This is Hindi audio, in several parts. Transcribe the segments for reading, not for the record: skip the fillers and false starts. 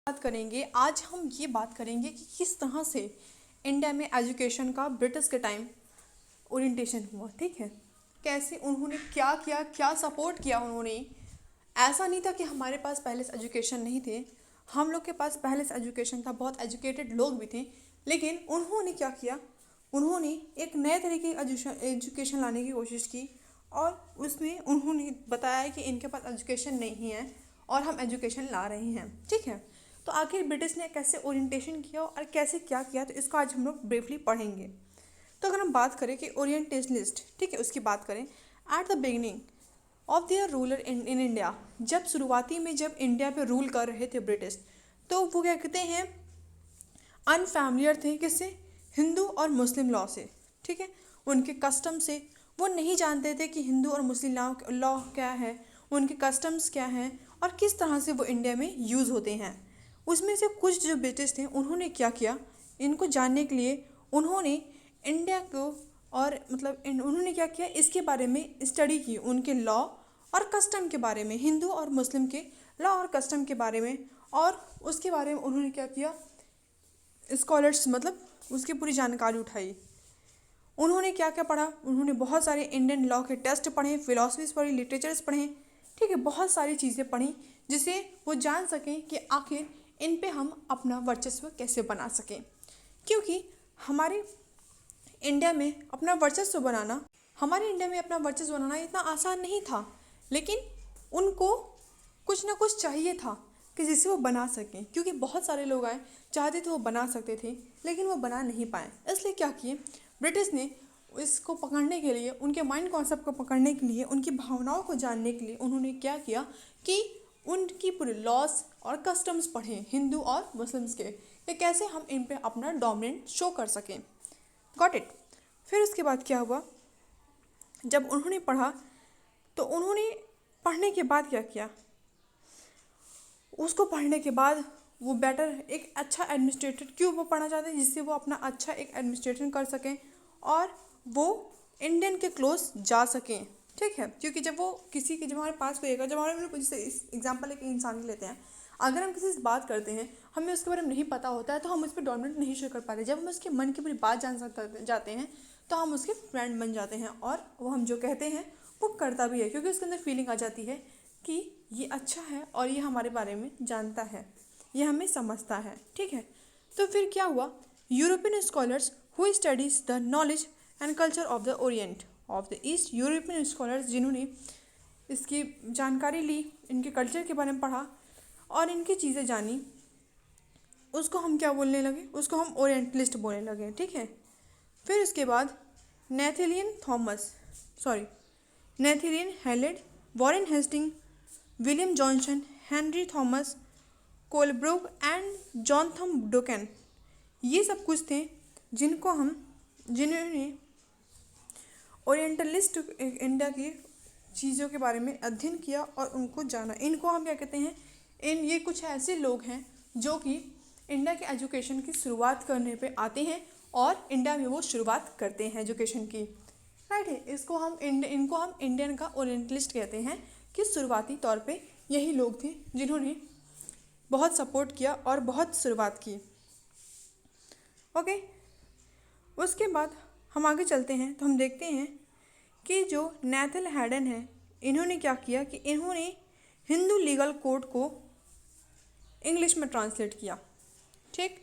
बात करेंगे। आज हम ये बात करेंगे कि किस तरह से इंडिया में एजुकेशन का ब्रिटिश के टाइम ओरिएंटेशन हुआ। ठीक है, कैसे उन्होंने क्या किया, क्या सपोर्ट किया उन्होंने। ऐसा नहीं था कि हमारे पास पहले से एजुकेशन नहीं थे, हम लोग के पास पहले से एजुकेशन था, बहुत एजुकेटेड लोग भी थे। लेकिन उन्होंने क्या किया, उन्होंने एक नए तरीके की एजुकेशन लाने की कोशिश की और उसमें उन्होंने बताया कि इनके पास एजुकेशन नहीं है और हम एजुकेशन ला रहे हैं। ठीक है, तो आखिर ब्रिटिश ने कैसे ओरिएंटेशन किया और कैसे क्या किया, तो इसको आज हम लोग ब्रीफली पढ़ेंगे। तो अगर हम बात करें कि ओरिएंटेशनिस्ट, ठीक है, उसकी बात करें, at the beginning of their ruler in India, जब शुरुआती में जब इंडिया पे रूल कर रहे थे ब्रिटिश, तो वो क्या कहते हैं, अनफैमिलियर थे किससे, हिंदू और मुस्लिम लॉ से। ठीक है, उनके कस्टम से वो नहीं जानते थे कि हिंदू और मुस्लिम लॉ क्या है, उनके कस्टम्स क्या हैं और किस तरह से वो इंडिया में यूज़ होते हैं। उसमें से कुछ जो ब्रिटिश थे उन्होंने क्या किया, इनको जानने के लिए उन्होंने इंडिया को और उन्होंने क्या किया, इसके बारे में स्टडी की, उनके लॉ और कस्टम के बारे में, हिंदू और मुस्लिम के लॉ और कस्टम के बारे में। और उसके बारे में उन्होंने क्या किया, स्कॉलर्स उसकी पूरी जानकारी उठाई। उन्होंने क्या क्या पढ़ा, उन्होंने बहुत सारे इंडियन लॉ के टेस्ट पढ़े, फिलॉसफीज पढ़ी, लिटरेचर्स पढ़े। ठीक है, बहुत सारी चीज़ें पढ़ी जिसे वो जान सकें कि आखिर इन पे हम अपना वर्चस्व कैसे बना सकें। क्योंकि हमारे इंडिया में अपना वर्चस्व बनाना इतना आसान नहीं था, लेकिन उनको कुछ ना कुछ चाहिए था कि जिससे वो बना सकें। क्योंकि बहुत सारे लोग आए, चाहते थे वो बना सकते थे, लेकिन वो बना नहीं पाए। इसलिए क्या किए ब्रिटिश ने, इसको पकड़ने के लिए, उनके माइंड कॉन्सेप्ट को पकड़ने के लिए, उनकी भावनाओं को जानने के लिए उन्होंने क्या किया कि उनकी पूरे लॉज और कस्टम्स पढ़ें हिंदू और मुस्लिम्स के, कि कैसे हम इन पे अपना डोमिनेंट शो कर सकें। Got it. फिर उसके बाद क्या हुआ, जब उन्होंने पढ़ा तो उन्होंने पढ़ने के बाद क्या किया, उसको पढ़ने के बाद वो बेटर एक अच्छा एडमिनिस्ट्रेटर, क्यों वो पढ़ना चाहते हैं, जिससे वो अपना अच्छा एक एडमिनिस्ट्रेशन कर सकें और वो इंडियन के क्लोज जा सकें। ठीक है, क्योंकि जब हमारे पास कोई जब हमारे जैसे एग्जाम्पल एक इंसान के लेते हैं, अगर हम किसी से बात करते हैं, हमें उसके बारे में नहीं पता होता है तो हम उस पर डोमिनेट नहीं शो कर पाते। जब हम उसके मन की पूरी बात जान जाते हैं तो हम उसके फ्रेंड बन जाते हैं और वो हम जो कहते हैं वो करता भी है, क्योंकि उसके अंदर फीलिंग आ जाती है कि ये अच्छा है और ये हमारे बारे में जानता है, ये हमें समझता है। ठीक है, तो फिर क्या हुआ, European scholars who studies the knowledge and culture of the Orient of the east, European scholars जिन्होंने इसकी जानकारी ली, इनके कल्चर के बारे में पढ़ा और इनकी चीज़ें जानी, उसको हम क्या बोलने लगे, उसको हम ओरिएंटलिस्ट बोलने लगे। ठीक है, फिर उसके बाद Nathaniel Halhed, Warren Hasting, William Johnson, Henry Thomas, Colebrooke and Jonathan Duncan, ये सब कुछ थे जिन्होंने ओरिएंटलिस्ट इंडिया की चीज़ों के बारे में अध्ययन किया और उनको जाना। इनको हम क्या कहते हैं, ये कुछ ऐसे लोग हैं जो कि इंडिया के एजुकेशन की शुरुआत करने पे आते हैं और इंडिया में वो शुरुआत करते हैं एजुकेशन की। राइट है, इनको हम इंडियन का ओरिएंटलिस्ट कहते हैं कि शुरुआती तौर पे यही लोग थे जिन्होंने बहुत सपोर्ट किया और बहुत शुरुआत की। ओके, उसके बाद हम आगे चलते हैं तो हम देखते हैं कि जो नेथल हैडन है, इन्होंने क्या किया कि इन्होंने हिंदू लीगल कोड को इंग्लिश में ट्रांसलेट किया। ठीक,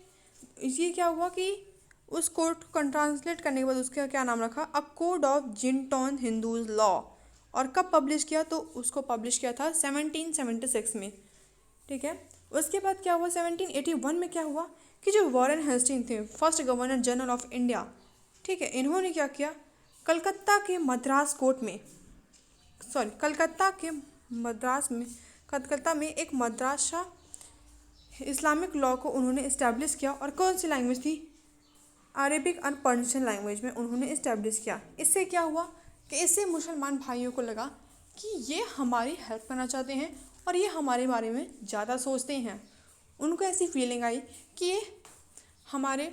ये क्या हुआ कि उस कोड को ट्रांसलेट करने के बाद उसका क्या नाम रखा, a code of Gentoo Hindus law. और कब पब्लिश किया, तो उसको पब्लिश किया था 1776 में। ठीक है, उसके बाद क्या हुआ, 1781 में क्या हुआ कि जो वॉरेन हेस्टिंग थे, first governor general of India, ठीक है, इन्होंने क्या किया, कलकत्ता के कलकत्ता में एक मद्रासा इस्लामिक लॉ को उन्होंने इस्टेब्लिश किया। और कौन सी लैंग्वेज थी, अरेबिक और पर्शियन लैंग्वेज में उन्होंने इस्टेब्लिश किया। इससे क्या हुआ कि इससे मुसलमान भाइयों को लगा कि ये हमारी हेल्प करना चाहते हैं और ये हमारे बारे में ज़्यादा सोचते हैं। उनको ऐसी फीलिंग आई कि ये हमारे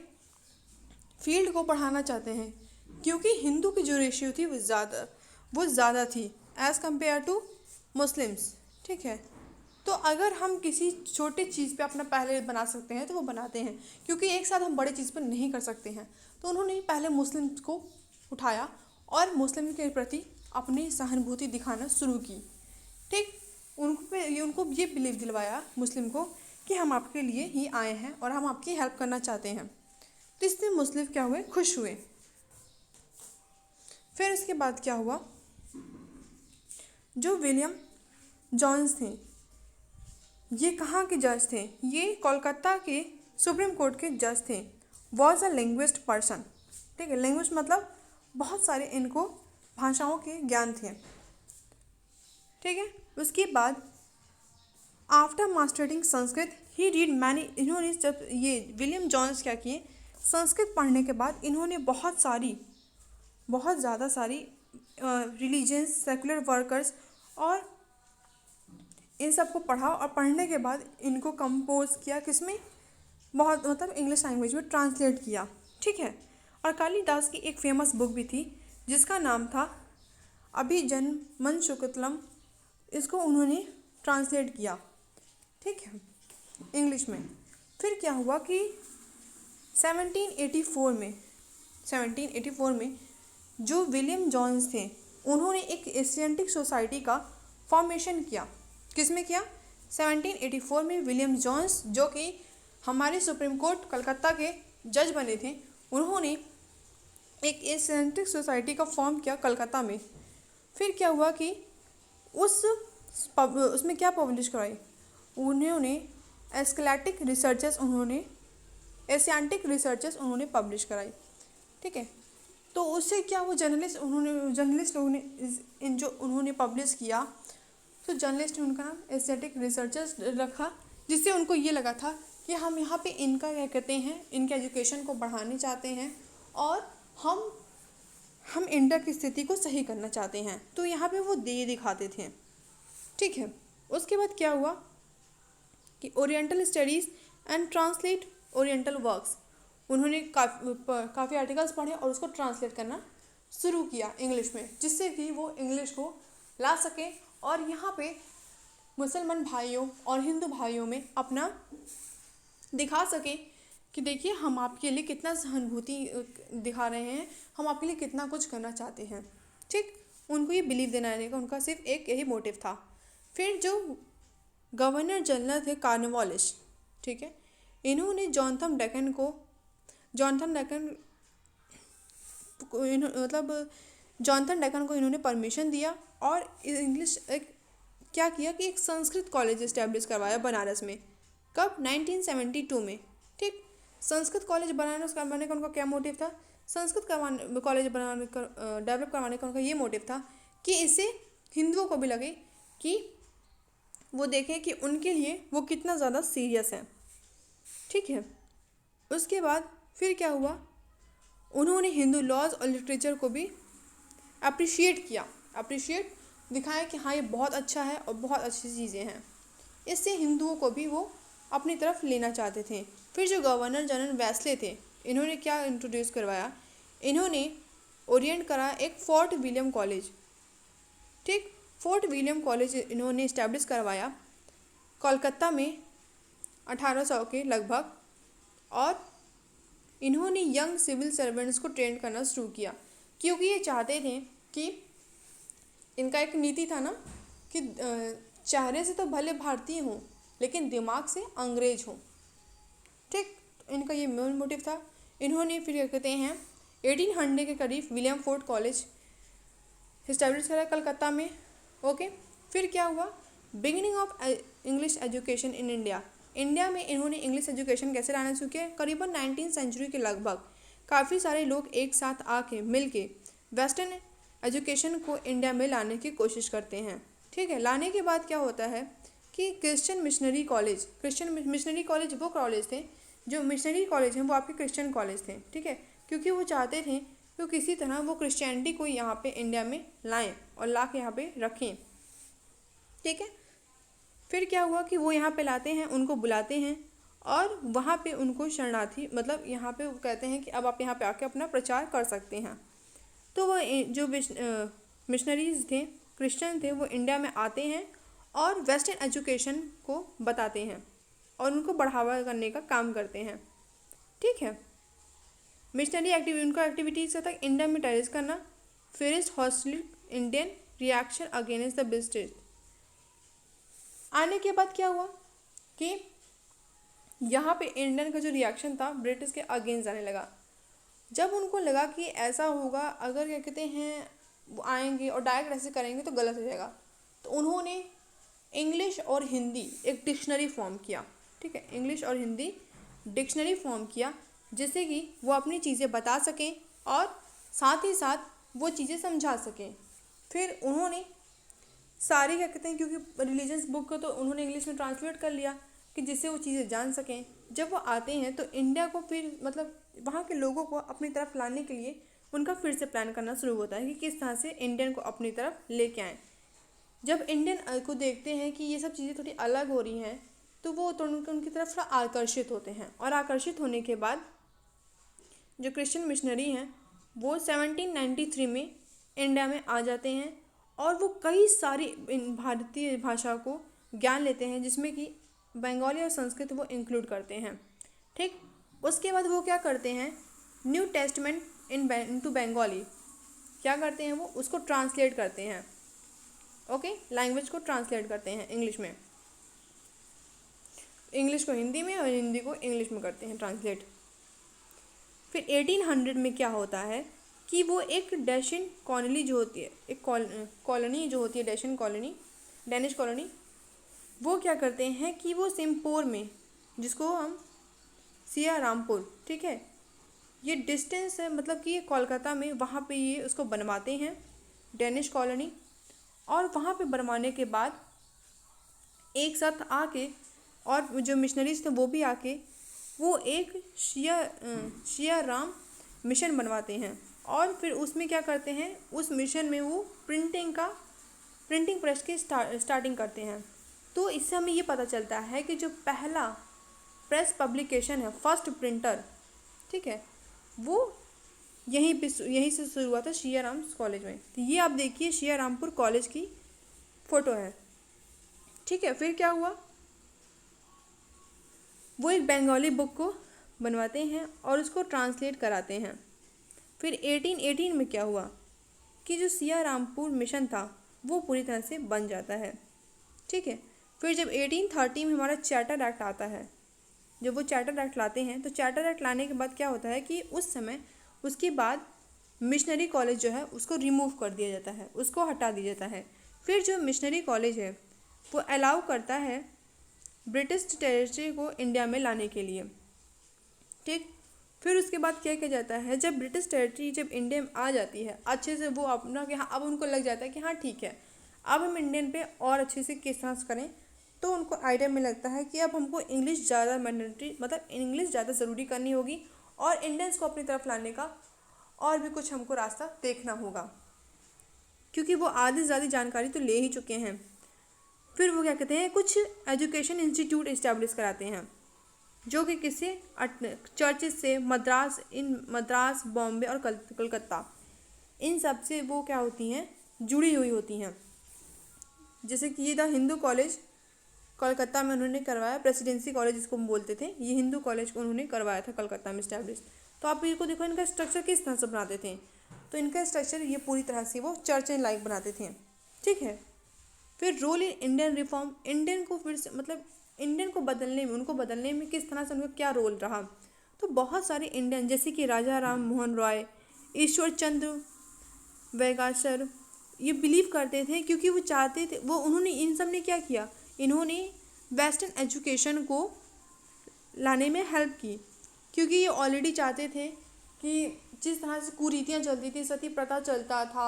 फील्ड को बढ़ाना चाहते हैं, क्योंकि हिंदू की जो रेशियो थी वो ज़्यादा थी एज़ कम्पेयर टू मुस्लिम्स। ठीक है, तो अगर हम किसी छोटी चीज़ पे अपना पहले बना सकते हैं तो वो बनाते हैं, क्योंकि एक साथ हम बड़े चीज़ पर नहीं कर सकते हैं। तो उन्होंने पहले मुस्लिम को उठाया और मुस्लिम के प्रति अपनी सहानुभूति दिखाना शुरू की। ठीक, उनको ये बिलीव दिलवाया मुस्लिम को कि हम आपके लिए ही आए हैं और हम आपकी हेल्प करना चाहते हैं। तो इससे मुस्लिम क्या हुए, खुश हुए। फिर उसके बाद क्या हुआ, जो विलियम जॉन्स थे, ये कहाँ के जज थे, ये कोलकाता के सुप्रीम कोर्ट के जज थे। Was a linguist person. ठीक है, लिंग्विस्ट मतलब बहुत सारे इनको भाषाओं के ज्ञान थे। ठीक है, उसके बाद आफ्टर मास्टरिंग संस्कृत ही रीड मैनी, इन्होंने जब ये विलियम जॉन्स क्या किए, संस्कृत पढ़ने के बाद इन्होंने बहुत ज़्यादा सारी रिलीजियंस, सेकुलर वर्कर्स और इन सब को पढ़ा, और पढ़ने के बाद इनको कंपोज किया, किसमें, बहुत मतलब इंग्लिश लैंग्वेज में ट्रांसलेट किया। ठीक है, और कालिदास की एक फेमस बुक भी थी जिसका नाम था अभिजन्मन शुक्लम, इसको उन्होंने ट्रांसलेट किया। ठीक है, इंग्लिश में। फिर क्या हुआ कि 1784 में जो विलियम जॉन्स थे, उन्होंने एक एशियाटिक सोसाइटी का फॉर्मेशन किया। किसमें किया, 1784 में विलियम जॉन्स, जो कि हमारे सुप्रीम कोर्ट कलकत्ता के जज बने थे, उन्होंने एक एशियाटिक सोसाइटी का फॉर्म किया कलकत्ता में। फिर क्या हुआ कि उसमें क्या पब्लिश कराई, उन्होंने एस्केलेटिक रिसर्चेस, एशियाटिक रिसर्चेस उन्होंने पब्लिश कराई। ठीक है, तो उससे क्या हुआ, जर्नलिस्ट लोगों ने इन जो उन्होंने पब्लिश किया, तो जर्नलिस्ट ने उनका नाम एशियाटिक रिसर्चर्स रखा, जिससे उनको ये लगा था कि हम यहाँ पे इनका क्या कहते हैं, इनके एजुकेशन को बढ़ाने चाहते हैं और हम इंडिया की स्थिति को सही करना चाहते हैं। तो यहाँ पे वो दिखाते थे। ठीक है, उसके बाद क्या हुआ कि oriental studies and translate oriental works, उन्होंने काफ़ी आर्टिकल्स पढ़े और उसको ट्रांसलेट करना शुरू किया इंग्लिश में, जिससे कि वो इंग्लिश को ला सके और यहाँ पे मुसलमान भाइयों और हिंदू भाइयों में अपना दिखा सके कि देखिए हम आपके लिए कितना सहानुभूति दिखा रहे हैं, हम आपके लिए कितना कुछ करना चाहते हैं। ठीक, उनको ये बिलीव दिलाने का उनका सिर्फ एक यही मोटिव था। फिर जो गवर्नर जनरल थे कॉर्नवालिस, ठीक है, इन्होंने जॉनथन डैकन को इन्होंने परमिशन दिया और क्या किया कि एक संस्कृत कॉलेज इस्टेब्लिश करवाया बनारस में। कब, 1972 में। ठीक, संस्कृत कॉलेज बनारस करवाने का उनका क्या मोटिव था, संस्कृत कॉलेज डेवलप करवाने का उनका ये मोटिव था कि इससे हिंदुओं को भी लगे कि वो देखें कि उनके लिए वो कितना ज़्यादा सीरियस है। ठीक है, उसके बाद फिर क्या हुआ, उन्होंने हिंदू लॉज और लिटरेचर को भी अप्रिशिएट दिखाया कि हाँ ये बहुत अच्छा है और बहुत अच्छी चीज़ें हैं। इससे हिंदुओं को भी वो अपनी तरफ लेना चाहते थे। फिर जो गवर्नर जनरल वेस्ले थे, इन्होंने क्या इंट्रोड्यूस करवाया, इन्होंने ओरिएंट करा एक फोर्ट विलियम कॉलेज। ठीक, फोर्ट विलियम कॉलेज इन्होंने इस्टेब्लिश करवाया कोलकाता में 1800 के लगभग, और इन्होंने यंग सिविल सर्वेंट्स को ट्रेन करना शुरू किया, क्योंकि ये चाहते थे कि इनका एक नीति था ना कि चेहरे से तो भले भारतीय हों लेकिन दिमाग से अंग्रेज हों। ठीक, इनका ये मेन मोटिव था। इन्होंने फिर क्या कहते हैं 1800 के करीब विलियम फोर्ट कॉलेज इस्टेब्लिश करा कलकत्ता में। ओके, फिर क्या हुआ, beginning of English education in India में इन्होंने इंग्लिश एजुकेशन कैसे लाना शुरू किया, करीबन 19वीं सेंचुरी के लगभग काफ़ी सारे लोग एक साथ आके मिलके वेस्टर्न एजुकेशन को इंडिया में लाने की कोशिश करते हैं। ठीक है, लाने के बाद क्या होता है कि क्रिश्चियन मिशनरी कॉलेज वो कॉलेज थे, जो मिशनरी कॉलेज हैं वो आपके क्रिश्चियन कॉलेज थे। ठीक है, क्योंकि वो चाहते थे कि किसी तरह वो क्रिश्चियनिटी को यहाँ पे इंडिया में लाएं और ला के यहाँ पे रखें। ठीक है, फिर क्या हुआ कि वो यहाँ पे लाते हैं, उनको बुलाते हैं और वहाँ पे उनको शरणार्थी, मतलब यहाँ पे वो कहते हैं कि अब आप यहाँ पे आके अपना प्रचार कर सकते हैं। तो वो जो मिशनरीज थे, क्रिश्चियन थे, वो इंडिया में आते हैं और वेस्टर्न एजुकेशन को बताते हैं और उनको बढ़ावा करने का काम करते हैं। ठीक है। मिशनरी एक्टिविटी उनका एक्टिविटीज था इंडिया में टेररिस करना, फिर hostile Indian reaction against the British. आने के बाद क्या हुआ कि यहाँ पे इंडियन का जो रिएक्शन था ब्रिटिश के अगेंस्ट आने लगा। जब उनको लगा कि ऐसा होगा, अगर क्या कहते हैं वो आएंगे और डायरेक्ट ऐसे करेंगे तो गलत हो जाएगा, तो उन्होंने इंग्लिश और हिंदी एक डिक्शनरी फॉर्म किया। ठीक है, इंग्लिश और हिंदी डिक्शनरी फॉर्म किया जिससे कि वो अपनी चीज़ें बता सकें और साथ ही साथ वो चीज़ें समझा सकें। फिर उन्होंने सारी क्या कहते हैं, क्योंकि रिलीजियस बुक को तो उन्होंने इंग्लिश में ट्रांसलेट कर लिया कि जिससे वो चीज़ें जान सकें। जब वो आते हैं तो इंडिया को फिर मतलब वहाँ के लोगों को अपनी तरफ लाने के लिए उनका फिर से प्लान करना शुरू होता है कि किस तरह से इंडियन को अपनी तरफ लेके आएँ। जब इंडियन को देखते हैं कि ये सब चीज़ें थोड़ी अलग हो रही हैं तो वो तो उनकी तरफ थोड़ा आकर्षित होते हैं, और आकर्षित होने के बाद जो क्रिश्चियन मिशनरी हैं वो 1793 में इंडिया में आ जाते हैं और वो कई सारी भारतीय भाषा को ज्ञान लेते हैं जिसमें कि बंगाली और संस्कृत वो इंक्लूड करते हैं। ठीक, उसके बाद वो क्या करते हैं, न्यू टेस्टमेंट इनटू बंगाली क्या करते हैं, वो उसको ट्रांसलेट करते हैं। ओके, लैंग्वेज को ट्रांसलेट करते हैं इंग्लिश में, इंग्लिश को हिंदी में और हिंदी को इंग्लिश में करते हैं ट्रांसलेट। फिर 1800 में क्या होता है कि वो एक डैशन कॉलोनी जो होती है, एक कॉलोनी जो होती है डैशन कॉलोनी, डैनिश कॉलोनी, वो क्या करते हैं कि वो सिंपोर में, जिसको हम सिया रामपुर, ठीक है, ये डिस्टेंस है, मतलब कि ये कोलकाता में वहाँ पे ये उसको बनवाते हैं डैनिश कॉलोनी। और वहाँ पे बनवाने के बाद एक साथ आके और जो मिशनरीज थे वो भी आके वो एक शिया राम मिशन बनवाते हैं। और फिर उसमें क्या करते हैं, उस मिशन में वो प्रिंटिंग प्रेस की स्टार्टिंग करते हैं। तो इससे हमें ये पता चलता है कि जो पहला प्रेस पब्लिकेशन है, फर्स्ट प्रिंटर, ठीक है, वो यहीं से शुरू हुआ था शिया राम कॉलेज में। तो ये आप देखिए शिया रामपुर कॉलेज की फ़ोटो है। ठीक है, फिर क्या हुआ, वो एक बंगाली बुक को बनवाते हैं और उसको ट्रांसलेट कराते हैं। फिर 1818 में क्या हुआ कि जो सिया रामपुर मिशन था वो पूरी तरह से बन जाता है। ठीक है, फिर जब 1830 में हमारा चार्टर एक्ट आता है, जब वो चार्टर एक्ट लाते हैं तो चार्टर एक्ट लाने के बाद क्या होता है कि उस समय उसके बाद मिशनरी कॉलेज जो है उसको रिमूव कर दिया जाता है, उसको हटा दिया जाता है। फिर जो मिशनरी कॉलेज है वो अलाउ करता है ब्रिटिश टेरिटरी को इंडिया में लाने के लिए। ठीक, फिर उसके बाद क्या किया जाता है, जब ब्रिटिश टेरिटरी जब इंडिया में आ जाती है अच्छे से, वो अपना कि हाँ अब उनको लग जाता है कि हाँ ठीक है अब हम इंडियन पे और अच्छे से केस करें, तो उनको आइडिया में लगता है कि अब हमको इंग्लिश ज़्यादा मैंडेटरी, मतलब इंग्लिश ज़्यादा ज़रूरी करनी होगी और इंडियंस को अपनी तरफ लाने का और भी कुछ हमको रास्ता देखना होगा, क्योंकि वो आधी से ज़्यादा जानकारी तो ले ही चुके हैं। फिर वो क्या कहते हैं, कुछ एजुकेशन इंस्टीट्यूट इस्टेब्लिश कराते हैं जो कि किसी चर्चेस से मद्रास बॉम्बे और कलकत्ता, इन सब से वो क्या होती हैं, जुड़ी हुई होती हैं। जैसे कि ये था हिंदू कॉलेज कलकत्ता में उन्होंने करवाया, प्रेसिडेंसी कॉलेज इसको हम बोलते थे, ये हिंदू कॉलेज को उन्होंने करवाया था कलकत्ता में इस्टेब्लिश। तो आप इनको देखो इनका स्ट्रक्चर किस तरह से बनाते थे, तो इनका स्ट्रक्चर ये पूरी तरह से वो चर्च एंड लाइक बनाते थे। ठीक है, फिर role in Indian reform, Indian को फिर से मतलब इंडियन को बदलने में, उनको बदलने में किस तरह से उनका क्या रोल रहा, तो बहुत सारे इंडियन जैसे कि राजा राम मोहन रॉय, ईश्वर चंद्र वैगासर, ये बिलीव करते थे, क्योंकि वो चाहते थे, वो उन्होंने इन सब ने क्या किया, इन्होंने वेस्टर्न एजुकेशन को लाने में हेल्प की, क्योंकि ये ऑलरेडी चाहते थे कि जिस तरह से कुरीतियाँ चलती थी, सती प्रथा चलता था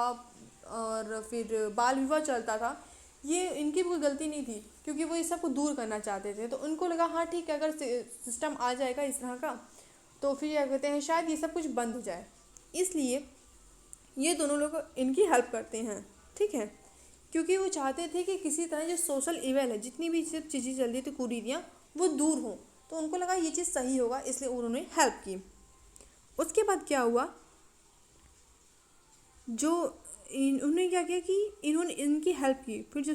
और फिर बाल विवाह चलता था, ये इनकी कोई गलती नहीं थी, क्योंकि वो इस सब को दूर करना चाहते थे। तो उनको लगा हाँ ठीक है, अगर सिस्टम आ जाएगा इस तरह का तो फिर क्या कहते हैं शायद ये सब कुछ बंद हो जाए, इसलिए ये दोनों लोग इनकी हेल्प करते हैं। ठीक है, क्योंकि वो चाहते थे कि किसी तरह जो सोशल इवेल है, जितनी भी सब चीज़ें चल रही थी कुरीतियाँ, वो दूर हों, तो उनको लगा ये चीज़ सही होगा, इसलिए उन्होंने हेल्प की। उसके बाद क्या हुआ, जो उन्होंने क्या किया कि इन्होंने इनकी हेल्प की, फिर जो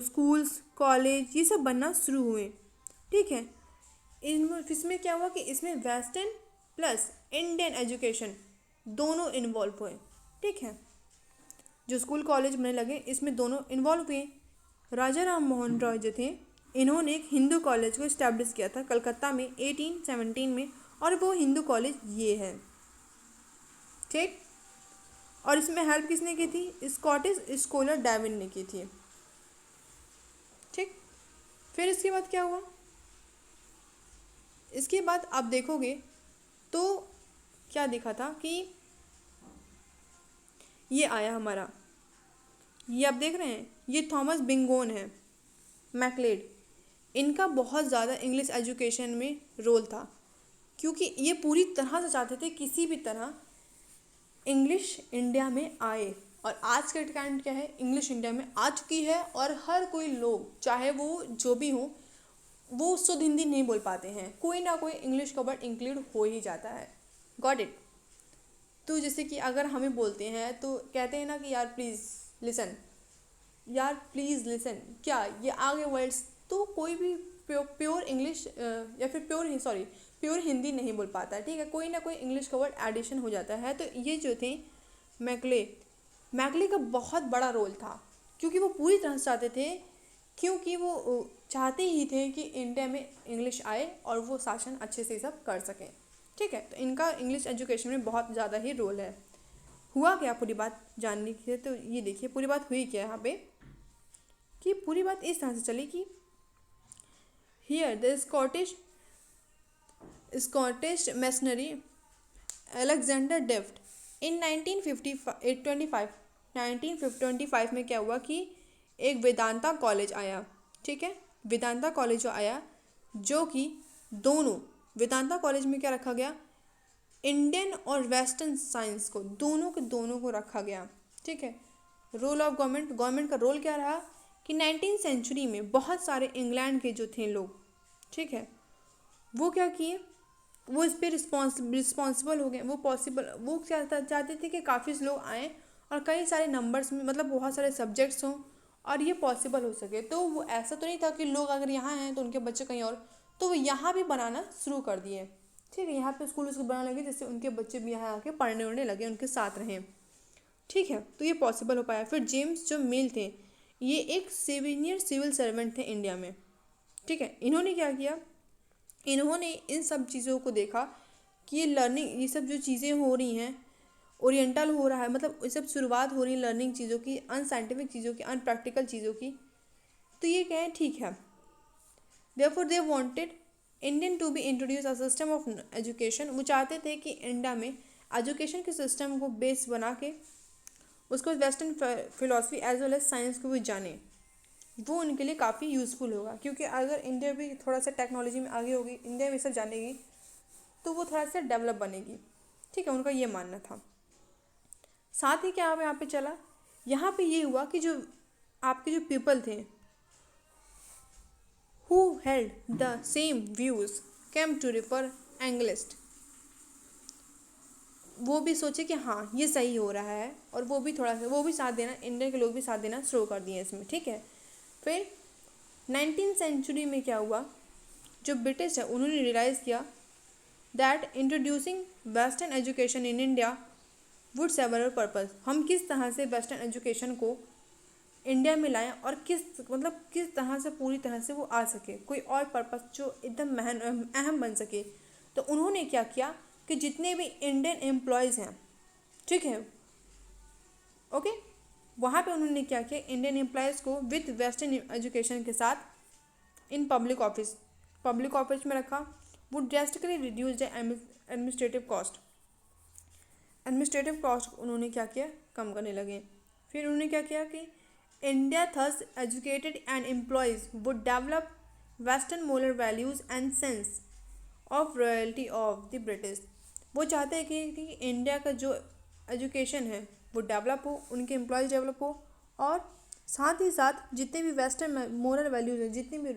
स्कूल्स, कॉलेज ये सब बनना शुरू हुए। ठीक है, इसमें क्या हुआ कि इसमें वेस्टर्न प्लस इंडियन एजुकेशन दोनों इन्वॉल्व हुए। ठीक है, जो स्कूल कॉलेज बनने लगे इसमें दोनों इन्वॉल्व हुए। राजा राम मोहन रॉय जो थे, इन्होंने एक हिंदू कॉलेज को इस्टेब्लिश किया था कलकत्ता में 1817 में, और वो हिंदू कॉलेज ये है। ठीक, और इसमें हेल्प किसने की थी? स्कॉटिश स्कॉलर डार्विन ने की थी। ठीक, फिर इसके बाद क्या हुआ? इसके बाद आप देखोगे तो क्या दिखा था कि ये आया हमारा, ये आप देख रहे हैं, ये थॉमस बिंगोन है, मैकलेड। इनका बहुत ज़्यादा इंग्लिश एजुकेशन में रोल था, क्योंकि ये पूरी तरह से चाहते थे किसी भी तरह इंग्लिश इंडिया में आए। और आज के टाइम क्या है, इंग्लिश इंडिया में आ चुकी है और हर कोई लोग, चाहे वो जो भी हो, वो शुद्ध हिंदी नहीं बोल पाते हैं, कोई ना कोई इंग्लिश का वर्ड इंक्लूड हो ही जाता है। Got it? तो जैसे कि अगर हमें बोलते हैं तो कहते हैं ना कि यार प्लीज़ लिसन, यार प्लीज़ लिसन, क्या ये आगे वर्ड्स, तो कोई भी प्योर इंग्लिश या फिर प्योर हिंदी नहीं बोल पाता है। ठीक है, कोई ना कोई इंग्लिश का वर्ड एडिशन हो जाता है। तो ये जो थे मैकले का बहुत बड़ा रोल था, क्योंकि वो पूरी तरह से चाहते थे, क्योंकि वो चाहते ही थे कि इंडिया में इंग्लिश आए और वो शासन अच्छे से सब कर सकें। ठीक है, तो इनका इंग्लिश एजुकेशन में बहुत ज़्यादा ही रोल है। हुआ क्या पूरी बात जानने के लिए, तो ये देखिए पूरी बात हुई क्या यहाँ पे, कि पूरी बात इस तरह से चली कि here the Scottish missionary Alexander Duff in 1925 में क्या हुआ कि एक वेदांता कॉलेज आया। ठीक है, वेदांता कॉलेज जो आया, जो कि दोनों, वेदांता कॉलेज में क्या रखा गया, इंडियन और वेस्टर्न साइंस को दोनों के दोनों को रखा गया। ठीक है, रोल ऑफ गवर्नमेंट का रोल क्या रहा कि 19th सेंचुरी में बहुत सारे इंग्लैंड के जो थे लोग, ठीक है, वो क्या किए, वो इस पर रिस्पॉन्सिबल हो गए। वो क्या चाहते थे कि काफ़ी लोग आएँ और कई सारे नंबर्स में, मतलब बहुत सारे सब्जेक्ट्स हों और ये पॉसिबल हो सके। तो वो ऐसा तो नहीं था कि लोग अगर यहाँ हैं तो उनके बच्चे कहीं और, तो वो यहाँ भी बनाना शुरू कर दिए। ठीक है, यहाँ पे स्कूल उसको बनाने लगे जिससे उनके बच्चे भी यहाँ आके पढ़ने उड़ने लगे, उनके साथ रहें। ठीक है, तो ये पॉसिबल हो पाया। फिर जेम्स जो मिल थे, ये एक सीनियर सिविल सर्वेंट थे इंडिया में। ठीक है, इन्होंने क्या किया, इन्होंने इन सब चीज़ों को देखा कि ये लर्निंग, ये सब जो चीज़ें हो रही हैं, ओरिएंटल हो रहा है, मतलब ये सब शुरुआत हो रही है लर्निंग चीज़ों की, अनसाइंटिफिक चीज़ों की, अनप्रैक्टिकल चीज़ों की। तो ये कहें ठीक है, therefore they wanted Indian to be introduce a system of education. वो चाहते थे कि इंडिया में एजुकेशन के सिस्टम को बेस बना के उसको western philosophy as well as science को भी जाने, वो उनके लिए काफ़ी यूज़फुल होगा। क्योंकि अगर इंडिया भी थोड़ा सा टेक्नोलॉजी में आगे होगी, इंडिया में सब जानेगी, तो वो थोड़ा सा डेवलप बनेगी। ठीक है, उनका ये मानना था। साथ ही क्या यहाँ पे चला, यहाँ पे ये हुआ कि जो आपके जो पीपल थे who held the same views came to refer anglicist, वो भी सोचे कि हाँ ये सही हो रहा है, और वो भी थोड़ा सा, वो भी साथ देना, इंडिया के लोग भी साथ देना शुरू कर दिए इसमें। ठीक है, फिर 19th सेंचुरी में क्या हुआ, जो ब्रिटिश है उन्होंने रियलाइज़ किया that introducing western education in India would serve purpose. हम किस तरह से वेस्टर्न एजुकेशन को इंडिया में लाएं और किस तरह से पूरी तरह से वो आ सके, कोई और पर्पस जो एकदम अहम बन सके। तो उन्होंने क्या किया कि जितने भी इंडियन एम्प्लॉयज़ हैं, ठीक है, ओके, वहाँ पे उन्होंने क्या किया, इंडियन एम्प्लॉयज़ को विद वेस्टर्न एजुकेशन के साथ इन पब्लिक ऑफिस में रखा। वो drastically reduce the administrative cost उन्होंने क्या किया, कम करने लगे। फिर उन्होंने क्या किया कि India thus educated and employees would develop western moral values and sense of royalty of the British. वो चाहते हैं कि इंडिया का जो एजुकेशन है वो डेवलप हो, उनके एम्प्लॉयज़ डेवलप हो, और साथ ही साथ जितने भी वेस्टर्न मोरल वैल्यूज़ हैं, जितनी भी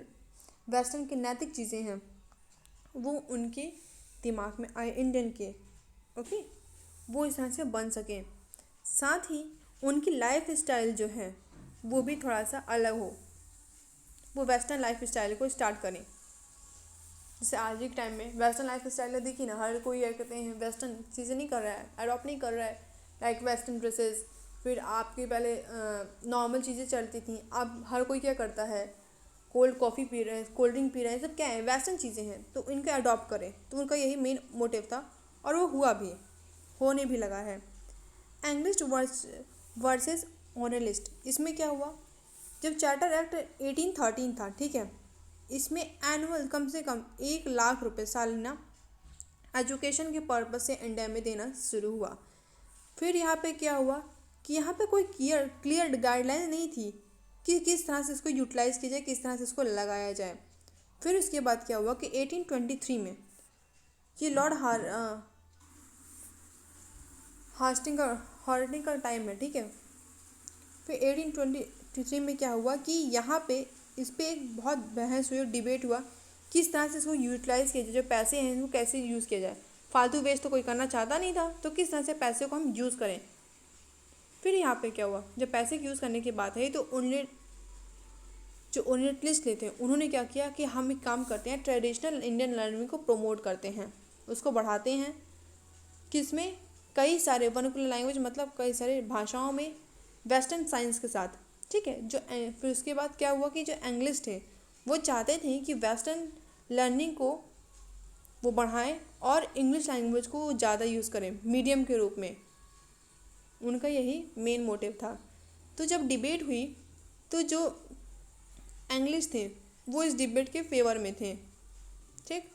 वेस्टर्न की नैतिक चीज़ें हैं, वो उनके दिमाग में आए, इंडियन के, ओके, वो इस तरह से बन सकें। साथ ही उनकी लाइफ स्टाइल जो है वो भी थोड़ा सा अलग हो, वो वेस्टर्न लाइफ स्टाइल को स्टार्ट करें। जैसे आज के टाइम में वेस्टर्न लाइफ स्टाइल देखिए ना, हर कोई क्या कहते हैं वेस्टर्न चीज़ें नहीं कर रहा है, अडॉप्ट नहीं कर रहा है। लाइक वेस्टर्न ड्रेसेस, फिर आपके पहले नॉर्मल चीज़ें चलती थी, अब हर कोई क्या करता है, कोल्ड कॉफ़ी पी रहे हैं, कोल्ड ड्रिंक पी रहे हैं, सब क्या है वेस्टर्न चीज़ें हैं, तो इनका अडॉप्ट करें। तो उनका यही मेन मोटिव था और वो हुआ भी, होने भी लगा है। इंग्लिश वर्सेस ऑनलिस्ट, इसमें क्या हुआ, जब चार्टर एक्ट 1813 था, ठीक है, इसमें एनुअल कम से कम 1 लाख रुपए सालाना एजुकेशन के पर्पज से इंडिया में देना शुरू हुआ। फिर यहाँ पे क्या हुआ कि यहाँ पे कोई क्लियर गाइडलाइन नहीं थी कि किस तरह से इसको यूटिलाइज किया जाए, किस तरह से इसको लगाया जाए। फिर उसके बाद क्या हुआ कि 1823 में ये लॉर्ड हार्डिंग का टाइम है, ठीक है। फिर 1823 में क्या हुआ कि यहाँ पे इस पे एक बहुत बहस हुई और डिबेट हुआ किस तरह से इसको यूटिलाइज़ किया जाए, जो पैसे हैं इनको कैसे यूज़ किया जाए। फालतू वेस्ट तो कोई करना चाहता नहीं था, तो किस तरह से पैसे को हम यूज़ करें। फिर यहाँ पे क्या हुआ, जब पैसे की यूज़ करने की बात है तो जो ओरिएंटलिस्ट थे उन्होंने क्या किया कि हम एक काम करते हैं, ट्रेडिशनल इंडियन लर्निंग को प्रमोट करते हैं, उसको बढ़ाते हैं, किसमें, कई सारे वर्नाकुलर लैंग्वेज मतलब कई सारे भाषाओं में वेस्टर्न साइंस के साथ, ठीक है। फिर उसके बाद क्या हुआ कि जो इंग्लिश थे वो चाहते थे कि वेस्टर्न लर्निंग को वो बढ़ाएं और इंग्लिश लैंग्वेज को ज़्यादा यूज़ करें मीडियम के रूप में, उनका यही मेन मोटिव था। तो जब डिबेट हुई तो जो इंग्लिश थे वो इस डिबेट के फेवर में थे, ठीक।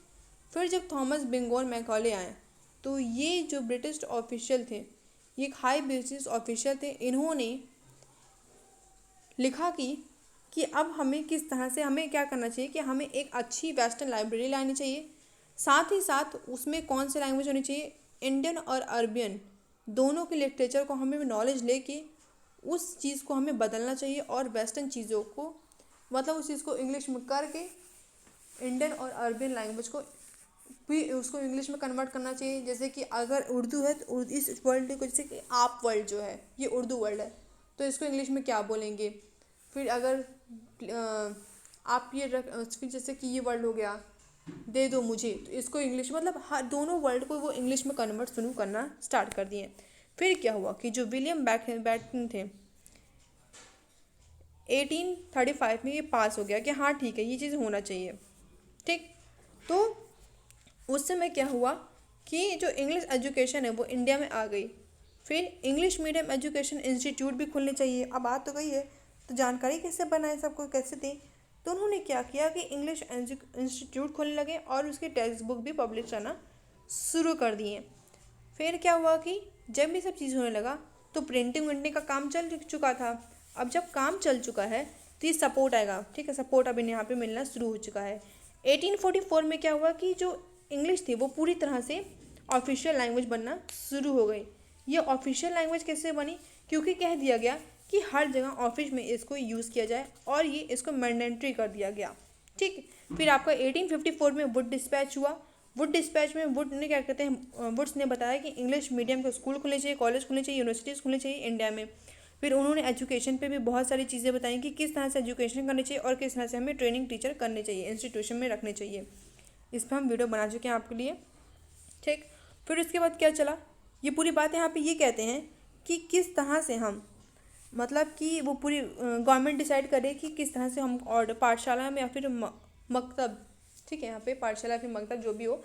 फिर जब थॉमस बेंगोर मैकॉले आए तो ये जो ब्रिटिश ऑफिशियल थे, ये एक हाई ब्रिटिश ऑफिशियल थे, इन्होंने लिखा कि अब हमें किस तरह से हमें क्या करना चाहिए कि हमें एक अच्छी वेस्टर्न लाइब्रेरी लानी चाहिए, साथ ही साथ उसमें कौन सी लैंग्वेज होनी चाहिए, इंडियन और अरबियन दोनों के लिटरेचर को हमें नॉलेज लेके उस चीज़ को हमें बदलना चाहिए और वेस्टर्न चीज़ों को मतलब उस चीज़ को इंग्लिश में करके इंडियन और अरबियन लैंग्वेज को भी उसको इंग्लिश में कन्वर्ट करना चाहिए। जैसे कि अगर उर्दू है तो इस वर्ल्ड को, जैसे कि आप वर्ल्ड जो है ये उर्दू वर्ल्ड है, तो इसको इंग्लिश में क्या बोलेंगे। फिर अगर आप ये फिर जैसे कि ये वर्ड हो गया दे दो मुझे, तो इसको इंग्लिश मतलब हर दोनों वर्ड को वो इंग्लिश में कन्वर्ट शुरू करना स्टार्ट कर दिए। फिर क्या हुआ कि जो विलियम बैटन थे 1835 में ये पास हो गया कि हाँ ठीक है ये चीज़ होना चाहिए, ठीक। तो उस समय क्या हुआ कि जो इंग्लिश एजुकेशन है वो इंडिया में आ गई। फिर इंग्लिश मीडियम एजुकेशन इंस्टीट्यूट भी खुलने चाहिए। अब बात तो गई है, तो जानकारी कैसे बनाए, सबको कैसे दें। तो उन्होंने क्या किया कि इंग्लिश इंस्टीट्यूट खोलने लगे और उसके टेक्स्ट बुक भी पब्लिश करना शुरू कर दिए। फिर क्या हुआ कि जब ये सब चीज़ होने लगा तो प्रिंटिंग विंटिंग का काम चल चुका था। अब जब काम चल चुका है तो ये सपोर्ट आएगा, ठीक है, सपोर्ट अभी यहाँ पे मिलना शुरू हो चुका है। 1844 में क्या हुआ कि जो इंग्लिश थी वो पूरी तरह से ऑफिशियल लैंग्वेज बनना शुरू हो गई। ये ऑफिशियल लैंग्वेज कैसे बनी, क्योंकि कह दिया गया कि हर जगह ऑफिस में इसको यूज़ किया जाए और ये इसको मैंडेटरी कर दिया गया, ठीक। फिर आपका 1854 में वुड डिस्पैच हुआ। वुड डिस्पैच में वुड ने क्या कहते हैं, वुड्स ने बताया कि इंग्लिश मीडियम के स्कूल खुलने चाहिए, कॉलेज खुलने चाहिए, यूनिवर्सिटीज़ खुलने चाहिए इंडिया में। फिर उन्होंने एजुकेशन पे भी बहुत सारी चीज़ें बताई कि किस तरह से एजुकेशन करनी चाहिए और किस तरह से हमें ट्रेनिंग टीचर करने चाहिए, इंस्टीट्यूशन में रखने चाहिए। इस पर हम वीडियो बना चुके हैं आपके लिए, ठीक। फिर उसके बाद क्या चला, ये पूरी बात यहाँ पे ये कहते हैं कि किस तरह से हम मतलब कि वो पूरी गवर्नमेंट डिसाइड करे कि किस तरह से हम और पाठशाला में या फिर मकतब, ठीक है, यहाँ पे पाठशाला फिर मकतब जो भी हो,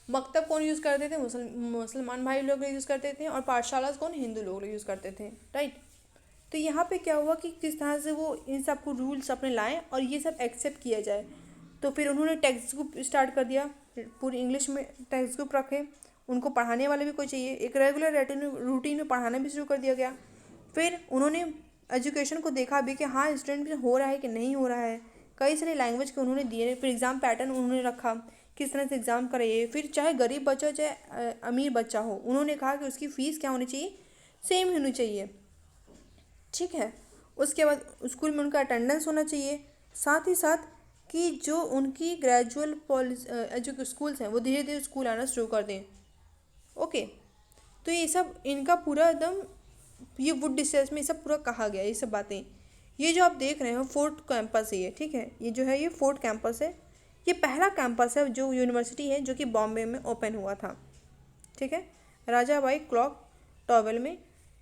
मकतब कौन यूज़ करते थे, मुसलमान भाई लोग यूज़ करते थे और पाठशाला कौन, हिंदू लोग यूज़ करते थे, राइट। तो यहाँ पे क्या हुआ कि किस तरह से वो इन सब को रूल्स अपने लाएँ और ये सब एक्सेप्ट किया जाए। तो फिर उन्होंने टेक्स्ट बुक स्टार्ट कर दिया, पूरी इंग्लिश में टेक्स्ट बुक रखे, उनको पढ़ाने वाले भी कोई चाहिए, एक रेगुलर रूटीन में पढ़ाना भी शुरू कर दिया गया। फिर उन्होंने एजुकेशन को देखा भी कि हाँ स्टूडेंट हो रहा है कि नहीं हो रहा है, कई सारे लैंग्वेज के उन्होंने दिए। फिर एग्ज़ाम पैटर्न उन्होंने रखा, किस तरह से एग्ज़ाम कराइए। फिर चाहे गरीब बच्चा हो चाहे अमीर बच्चा हो, उन्होंने कहा कि उसकी फ़ीस क्या होनी चाहिए, सेम होनी चाहिए, ठीक है। उसके बाद स्कूल में उनका अटेंडेंस होना चाहिए, साथ ही साथ कि जो उनकी ग्रेजुअल जो स्कूल्स हैं वो धीरे धीरे स्कूल आना शुरू कर दें, ओके। तो ये सब इनका पूरा एकदम ये वुड डिस्कस में ये सब पूरा कहा गया, ये सब बातें। ये जो आप देख रहे हो फोर्ट कैंपस ही है, ठीक है, ये जो है ये फोर्ट कैंपस है। ये पहला कैंपस है जो यूनिवर्सिटी है जो कि बॉम्बे में ओपन हुआ था, ठीक है, राजा बाई क्लॉक टॉवेल में।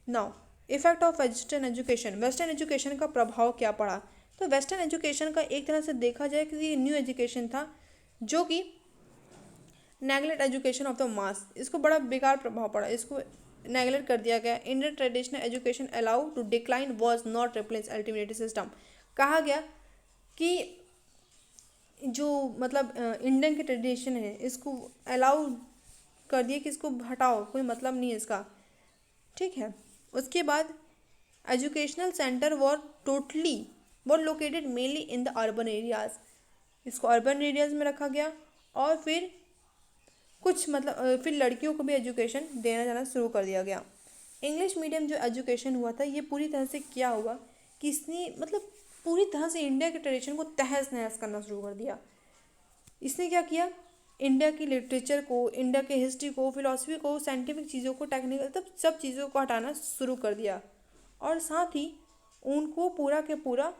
Now effect of western education, western education का प्रभाव क्या पड़ा। तो वेस्टर्न एजुकेशन का एक तरह से देखा जाए कि ये न्यू एजुकेशन था जो कि neglect education of the mass, इसको बड़ा बेकार प्रभाव पड़ा, इसको नेगलेक्ट कर दिया गया। Indian traditional education allow to decline was not replace ultimate system. कहा गया कि जो मतलब इंडियन की ट्रेडिशन है इसको अलाउ कर दिया कि इसको हटाओ, कोई मतलब नहीं है इसका, ठीक है। उसके बाद educational centre were located mainly in the urban areas, इसको अर्बन एरियाज में रखा गया। और फिर कुछ मतलब फिर लड़कियों को भी एजुकेशन देना जाना शुरू कर दिया गया। इंग्लिश मीडियम जो एजुकेशन हुआ था ये पूरी तरह से क्या हुआ कि इसने मतलब पूरी तरह से इंडिया के ट्रेडिशन को तहस नहस करना शुरू कर दिया। इसने क्या किया, इंडिया की लिटरेचर को, इंडिया के हिस्ट्री को, फिलॉसफी को, साइंटिफिक चीज़ों को, टेक्निकल तब सब चीज़ों को हटाना शुरू कर दिया। और साथ ही उनको पूरा के पूरा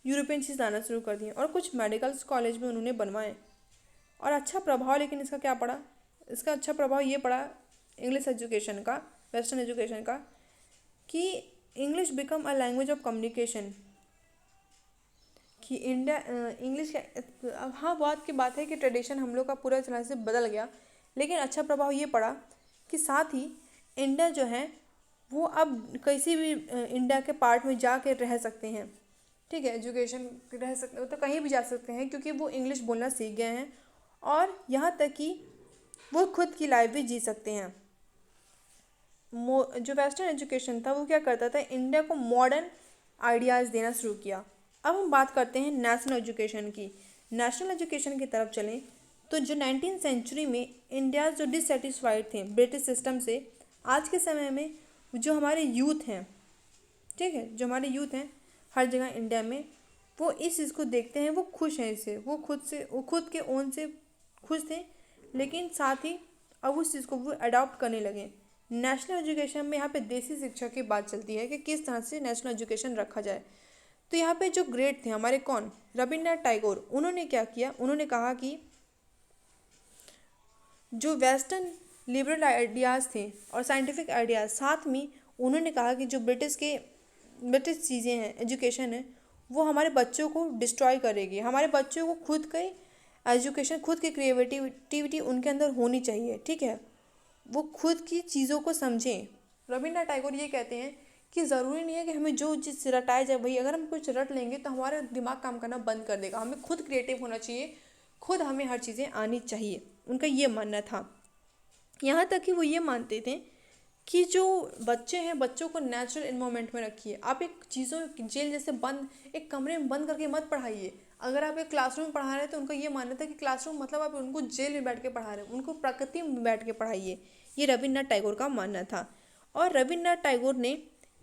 यूरोपियन चीज़ लाना शुरू कर दिए और कुछ मेडिकल कॉलेज भी उन्होंने बनवाए। और अच्छा प्रभाव लेकिन इसका क्या पड़ा, इसका अच्छा प्रभाव ये पड़ा इंग्लिश एजुकेशन का, वेस्टर्न एजुकेशन का, कि English become a language of communication, कि इंडिया इंग्लिश का अब हाँ बात की बात है कि ट्रेडिशन हम लोग का पूरा तरह से बदल गया, लेकिन अच्छा प्रभाव ये पड़ा कि साथ ही इंडिया जो है वो अब किसी भी इंडिया के पार्ट में जा के रह सकते हैं, ठीक है, एजुकेशन रह सकते तो कहीं भी जा सकते हैं क्योंकि वो इंग्लिश बोलना सीख गए हैं। और यहाँ तक कि वो खुद की लाइफ भी जी सकते हैं। जो वेस्टर्न एजुकेशन था वो क्या करता था, इंडिया को मॉडर्न आइडियाज़ देना शुरू किया। अब हम बात करते हैं नेशनल एजुकेशन की। नेशनल एजुकेशन की तरफ चलें तो जो 19th सेंचुरी में इंडिया जो डिससेटिस्फाइड थे ब्रिटिश सिस्टम से, आज के समय में जो हमारे यूथ हैं, ठीक है, जो हमारे यूथ हैं हर जगह इंडिया में, वो इस चीज़ को देखते हैं, वो खुश हैं इससे, वो खुद के ओन से खुश थे, लेकिन साथ ही अब उस चीज़ को वो अडॉप्ट करने लगे। नेशनल एजुकेशन में यहाँ पे देसी शिक्षा की बात चलती है कि किस तरह से नेशनल एजुकेशन रखा जाए। तो यहाँ पे जो ग्रेट थे हमारे कौन, रविन्द्रनाथ टैगोर, उन्होंने क्या किया, उन्होंने कहा कि जो वेस्टर्न लिबरल आइडियाज़ थे और साइंटिफिक आइडियाज़, साथ में उन्होंने कहा कि जो ब्रिटिश चीज़ें हैं, एजुकेशन है, वो हमारे बच्चों को डिस्ट्रॉय करेगी। हमारे बच्चों को खुद के एजुकेशन, खुद की क्रिएटिविटी उनके अंदर होनी चाहिए, ठीक है, वो खुद की चीज़ों को समझें। रविन्द्रनाथ टैगोर ये कहते हैं कि ज़रूरी नहीं है कि हमें जो चीज़ रटाया जाए वही, अगर हम कुछ रट लेंगे तो हमारा दिमाग काम करना बंद कर देगा। हमें खुद क्रिएटिव होना चाहिए, खुद हमें हर चीज़ें आनी चाहिए, उनका ये मानना था। यहाँ तक कि वो ये मानते थे कि जो बच्चे हैं बच्चों को नेचुरल इन्वायरमेंट में रखिए। आप एक चीज़ों जेल जैसे बंद एक कमरे में बंद करके मत पढ़ाइए। अगर आप एक क्लासरूम में पढ़ा रहे हैं तो उनका ये मानना था कि क्लासरूम मतलब आप उनको जेल में बैठ के पढ़ा रहे हैं, उनको प्रकृति में बैठ के पढ़ाइए। ये रविन्द्रनाथ टैगोर का मानना था। और रविन्द्रनाथ टैगोर ने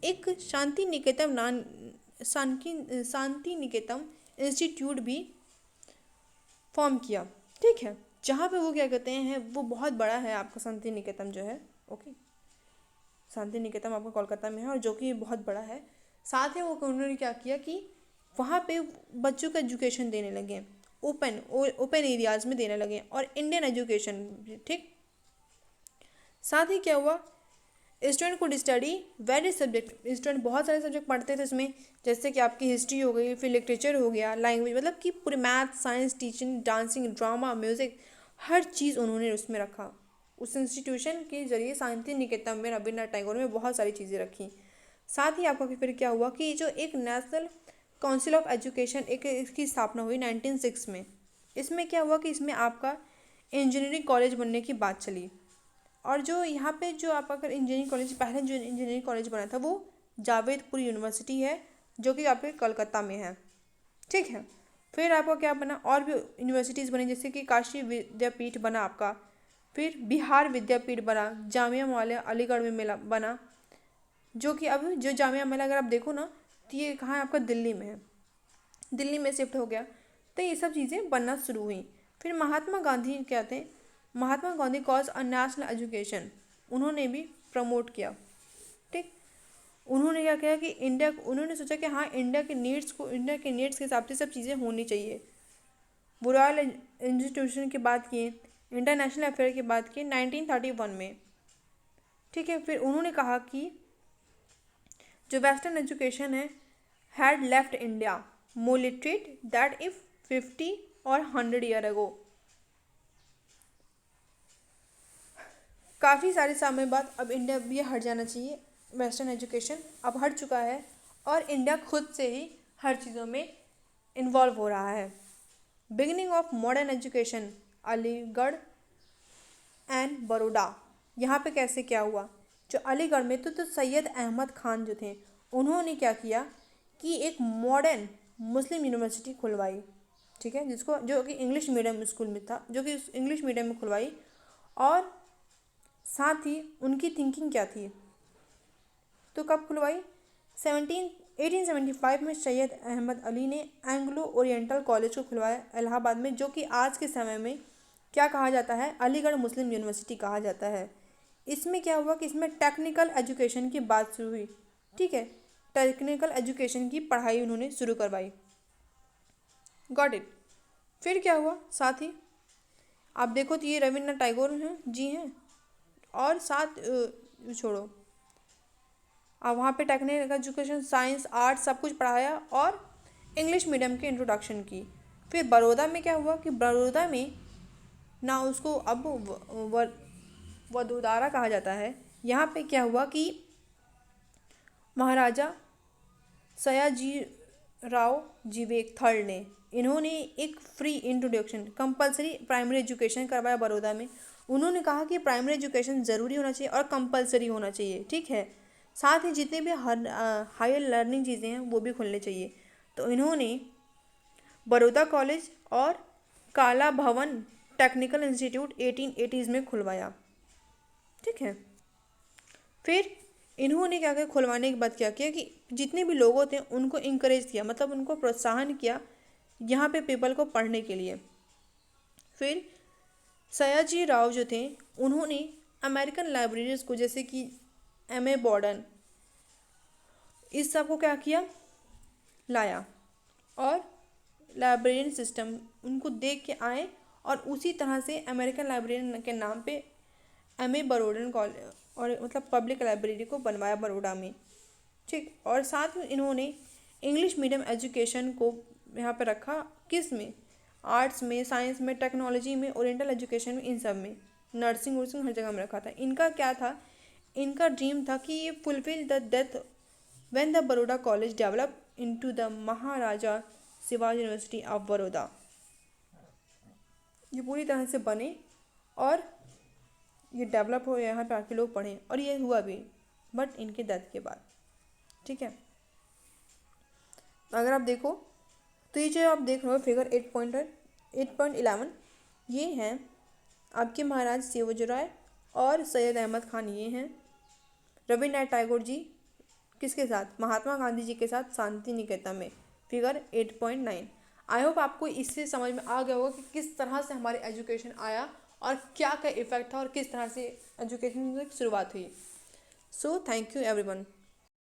एक शांति निकेतन इंस्टीट्यूट भी फॉर्म किया, ठीक है, जहाँ पे वो क्या कहते हैं, वो बहुत बड़ा है आपका शांति निकेतन जो है, ओके, शांति निकेतन आपका कोलकाता में है और जो कि बहुत बड़ा है। साथ ही वो उन्होंने क्या किया कि वहाँ पे बच्चों को एजुकेशन देने लगे, ओपन एरियाज़ में देने लगे और इंडियन एजुकेशन, ठीक। साथ ही क्या हुआ, स्टूडेंट को स्टडी वेरियस सब्जेक्ट, स्टूडेंट बहुत सारे सब्जेक्ट पढ़ते थे इसमें, जैसे कि आपकी हिस्ट्री हो गई, फिर लिटरेचर हो गया, लैंग्वेज, मतलब कि पूरे math, science, teaching, dancing, drama, music, हर चीज़ उन्होंने उसमें रखा। उस इंस्टीट्यूशन के जरिए शांति निकेतन में रविन्द्रनाथ टैगोर में बहुत सारी चीज़ें रखी। साथ ही आपका फिर क्या हुआ कि जो एक नेशनल काउंसिल ऑफ एजुकेशन एक इसकी स्थापना हुई 1906 में। इसमें क्या हुआ कि इसमें आपका इंजीनियरिंग कॉलेज बनने की बात चली। और जो यहाँ पे जो आप अगर इंजीनियरिंग कॉलेज, पहले जो इंजीनियरिंग कॉलेज बना था वो जावेदपुर यूनिवर्सिटी है जो कि आपके कलकत्ता में है, ठीक है। फिर आपका क्या बना, और भी यूनिवर्सिटीज़ बनी, जैसे कि काशी विद्यापीठ बना आपका, फिर बिहार विद्यापीठ बना, जामिया मिलिया अलीगढ़ में मिला बना, जो कि अब जो जामिया मिलिया अगर आप देखो ना तो ये कहाँ है, आपका दिल्ली में है, दिल्ली में शिफ्ट हो गया। तो ये सब चीज़ें बनना शुरू हुई। फिर महात्मा गांधी क्या थे, Mahatma Gandhi cause a national education, उन्होंने भी प्रमोट किया, ठीक। उन्होंने क्या किया कि उन्होंने सोचा कि हाँ इंडिया के नीड्स के हिसाब से सब चीज़ें होनी चाहिए। वो रॉयल इंस्टीट्यूशन की बात की, इंटरनेशनल अफेयर की बात की 1931 में। ठीक है, फिर उन्होंने कहा कि जो वेस्टर्न एजुकेशन है had left India more literate that if 50 और 100 ईयर अगो। काफ़ी सारे समय बाद अब इंडिया भी हट जाना चाहिए, वेस्टर्न एजुकेशन अब हट चुका है और इंडिया खुद से ही हर चीज़ों में इन्वॉल्व हो रहा है। Beginning of modern education Aligarh and Baroda. यहाँ पे कैसे क्या हुआ, जो अलीगढ़ में तो सैयद अहमद खान जो थे उन्होंने क्या किया कि एक मॉडर्न मुस्लिम यूनिवर्सिटी खुलवाई। ठीक है, जिसको जो कि इंग्लिश मीडियम स्कूल में था, जो कि इंग्लिश मीडियम में खुलवाई। और साथ ही उनकी थिंकिंग क्या थी, तो कब खुलवाई 1875 में सैयद अहमद अली ने एंग्लो ओरिएंटल कॉलेज को खुलवाया इलाहाबाद में, जो कि आज के समय में क्या कहा जाता है, अलीगढ़ मुस्लिम यूनिवर्सिटी कहा जाता है। इसमें क्या हुआ कि इसमें टेक्निकल एजुकेशन की बात शुरू हुई। ठीक है, टेक्निकल एजुकेशन की पढ़ाई उन्होंने शुरू करवाई। Got it. फिर क्या हुआ, साथ ही आप देखो तो ये रविन्द्रनाथ टैगोर हैं जी हैं, और साथ छोड़ो, अब वहाँ पे टेक्निकल एजुकेशन साइंस आर्ट्स सब कुछ पढ़ाया और इंग्लिश मीडियम की इंट्रोडक्शन की। फिर बड़ौदा में क्या हुआ कि बड़ौदा में ना उसको अब वडोदरा कहा जाता है। यहाँ पे क्या हुआ कि महाराजा सयाजीराव जिवेक थर्ड ने इन्होंने एक free introduction compulsory primary education करवाया बड़ौदा में। उन्होंने कहा कि प्राइमरी एजुकेशन ज़रूरी होना चाहिए और कंपलसरी होना चाहिए। ठीक है, साथ ही जितने भी हायर लर्निंग चीज़ें हैं वो भी खुलने चाहिए। तो इन्होंने बड़ौदा कॉलेज और काला भवन टेक्निकल इंस्टीट्यूट 1880s में खुलवाया। ठीक है, फिर इन्होंने क्या किया, खुलवाने के बाद क्या किया कि जितने भी लोगों थे उनको इंकरेज किया, मतलब उनको प्रोत्साहन किया यहाँ पे पीपल को पढ़ने के लिए। फिर सयाजी राव जो थे उन्होंने अमेरिकन लाइब्रेरीज को, जैसे कि M.A. बॉर्डन, इस सब को क्या किया, लाया और लाइब्रेरियन सिस्टम उनको देख के आए और उसी तरह से अमेरिकन लाइब्रेरियन के नाम पे M.A. बरोडन कॉलेज और मतलब पब्लिक लाइब्रेरी को बनवाया बड़ौदा में। ठीक, और साथ में इन्होंने इंग्लिश मीडियम एजुकेशन को यहाँ पे रखा, किस में, आर्ट्स में, साइंस में, टेक्नोलॉजी में, ओरिएंटल एजुकेशन में, इन सब में, नर्सिंग वर्सिंग हर जगह में रखा था। इनका क्या था, इनका ड्रीम था कि ये fulfil the death when the Baroda college develop into the Maharaja Shivaji university of Baroda. ये पूरी तरह से बने और ये डेवलप हो, यहाँ पे आके लोग पढ़ें, और ये हुआ भी, बट इनके डेथ के बाद। ठीक है, अगर आप देखो तो ये जो आप देख रहे हो फिगर 8.11, ये हैं आपके महाराज शिवाजीराव और सैयद अहमद खान, ये हैं रविन्द्रनाथ टैगोर जी किसके साथ, महात्मा गांधी जी के साथ शांति निकेतन में, फिगर 8.9। आई होप आपको इससे समझ में आ गया होगा कि किस तरह से हमारे एजुकेशन आया और क्या क्या इफेक्ट था और किस तरह से एजुकेशन की शुरुआत हुई। So thank you everyone.